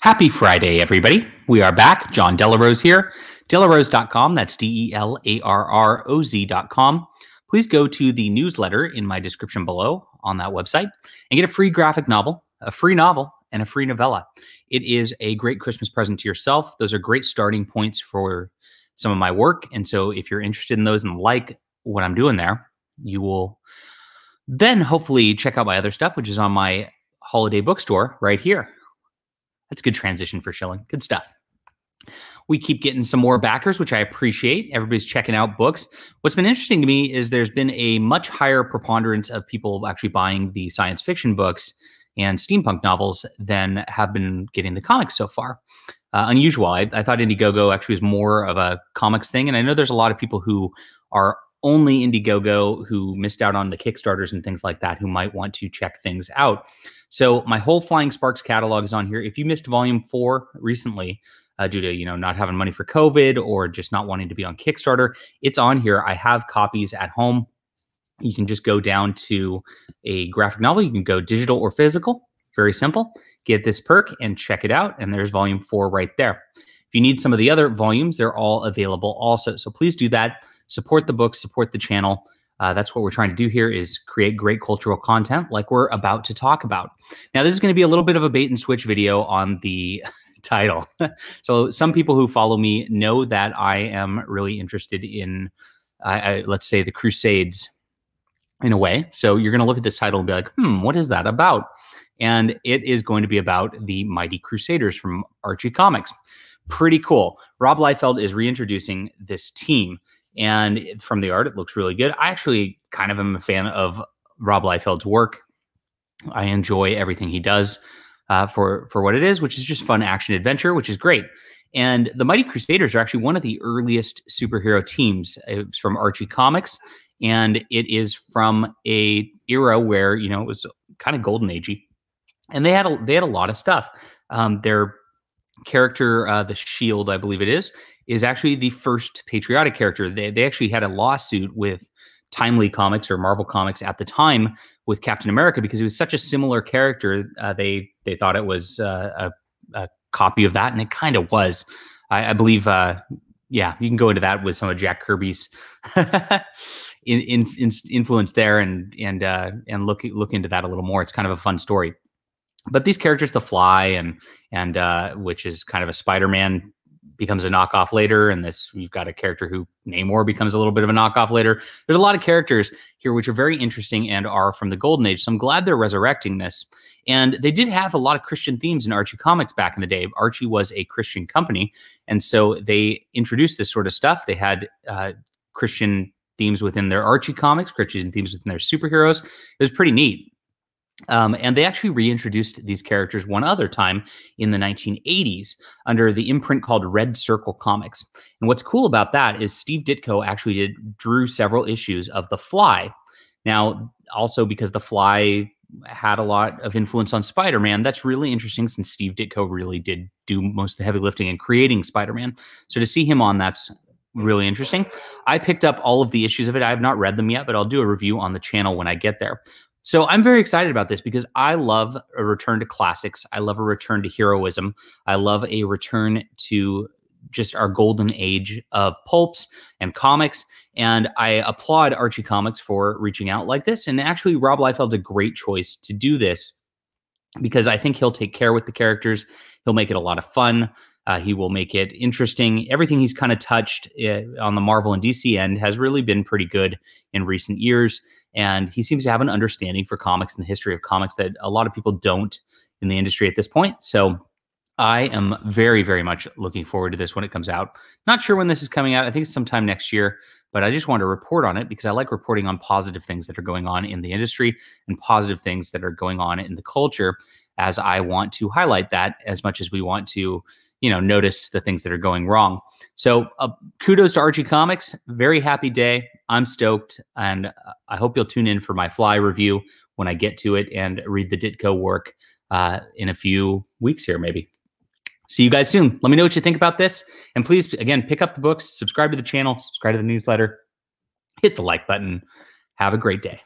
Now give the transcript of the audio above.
Happy Friday, everybody. We are back. John Delarose here. Delarose.com. That's DELARROZ.com. Please go to the newsletter in my description below on that website and get a free graphic novel, a free novel, and a free novella. It is a great Christmas present to yourself. Those are great starting points for some of my work. And so if you're interested in those and like what I'm doing there, you will then hopefully check out my other stuff, which is on my holiday bookstore right here. That's a good transition for Shilling. Good stuff. We keep getting some more backers, which I appreciate. Everybody's checking out books. What's been interesting to me is there's been a much higher preponderance of people actually buying the science fiction books and steampunk novels than have been getting the comics so far. Unusual. I thought Indiegogo actually was more of a comics thing. And I know there's a lot of people who are only Indiegogo who missed out on the Kickstarters and things like that who might want to check things out. So my whole Flying Sparks catalog is on here. If you missed volume 4 recently due to not having money for COVID or just not wanting to be on Kickstarter, it's on here. I have copies at home. You can just go down to a graphic novel. You can go digital or physical. Very simple. Get this perk and check it out. And there's volume 4 right there. If you need some of the other volumes, they're all available also. So please do that. Support the book, support the channel. That's what we're trying to do here, is create great cultural content like we're about to talk about. Now, this is going to be a little bit of a bait and switch video on the title. So some people who follow me know that I am really interested in, let's say, the Crusades in a way. So you're going to look at this title and be like, what is that about? And it is going to be about the Mighty Crusaders from Archie Comics. Pretty cool. Rob Liefeld is reintroducing this team. And from the art, it looks really good. I actually kind of am a fan of Rob Liefeld's work. I enjoy everything he does for what it is, which is just fun action adventure, which is great. And the Mighty Crusaders are actually one of the earliest superhero teams. It's from Archie Comics, and it is from a era where it was kind of golden agey, and they had a lot of stuff. Their character, the Shield, I believe it is actually the first patriotic character. They actually had a lawsuit with Timely Comics or Marvel Comics at the time with Captain America because it was such a similar character. They thought it was a copy of that, and it kind of was. I believe, yeah, you can go into that with some of Jack Kirby's influence there, and look into that a little more. It's kind of a fun story. But these characters, the Fly and which is kind of a Spider-Man, becomes a knockoff later, and you've got a character who Namor becomes a little bit of a knockoff later. There's a lot of characters here which are very interesting and are from the Golden Age, so I'm glad they're resurrecting this. And they did have a lot of Christian themes in Archie Comics back in the day. Archie was a Christian company, and so they introduced this sort of stuff. They had Christian themes within their Archie Comics, Christian themes within their superheroes. It was pretty neat. And they actually reintroduced these characters one other time in the 1980s under the imprint called Red Circle Comics. And what's cool about that is Steve Ditko actually drew several issues of The Fly. Now, also because The Fly had a lot of influence on Spider-Man, that's really interesting since Steve Ditko really did do most of the heavy lifting in creating Spider-Man. So to see him on that's really interesting. I picked up all of the issues of it. I have not read them yet, but I'll do a review on the channel when I get there. So I'm very excited about this because I love a return to classics. I love a return to heroism. I love a return to just our golden age of pulps and comics. And I applaud Archie Comics for reaching out like this. And actually, Rob Liefeld's a great choice to do this because I think he'll take care with the characters. He'll make it a lot of fun. He will make it interesting. Everything he's kind of touched on the Marvel and DC end has really been pretty good in recent years. And he seems to have an understanding for comics and the history of comics that a lot of people don't in the industry at this point. So I am very, very much looking forward to this when it comes out. Not sure when this is coming out. I think it's sometime next year, but I just want to report on it because I like reporting on positive things that are going on in the industry and positive things that are going on in the culture, as I want to highlight that as much as we want to notice the things that are going wrong. So kudos to Archie Comics. Very happy day. I'm stoked. And I hope you'll tune in for my Fly review when I get to it and read the Ditko work in a few weeks here, maybe. See you guys soon. Let me know what you think about this. And please, again, pick up the books, subscribe to the channel, subscribe to the newsletter, hit the like button. Have a great day.